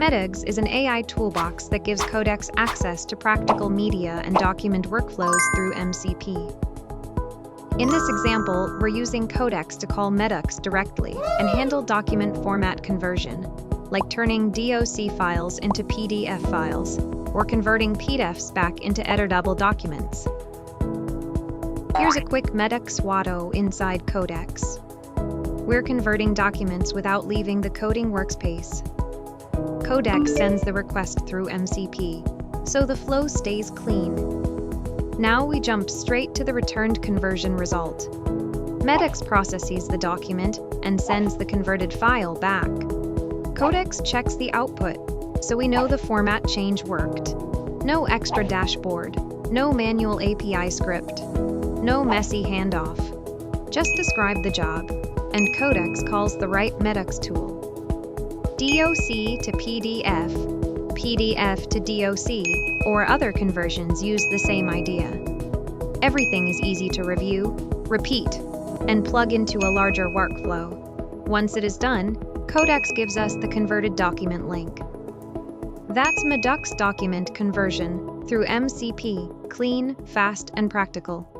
Medux is an AI toolbox that gives Codex access to practical media and document workflows through MCP. In this example, we're using Codex to call Medux directly and handle document format conversion, like turning DOC files into PDF files, or converting PDFs back into editable documents. Here's a quick Medux Watto inside Codex. We're converting documents without leaving the coding workspace. Codex sends the request through MCP, so the flow stays clean. Now we jump straight to the returned conversion result. Medux processes the document and sends the converted file back. Codex checks the output, so we know the format change worked. No extra dashboard, no manual API script, no messy handoff. Just describe the job, and Codex calls the right Medux tool. DOC to PDF, PDF to DOC, or other conversions use the same idea. Everything is easy to review, repeat, and plug into a larger workflow. Once it is done, Codex gives us the converted document link. That's Medux document conversion through MCP, clean, fast, and practical.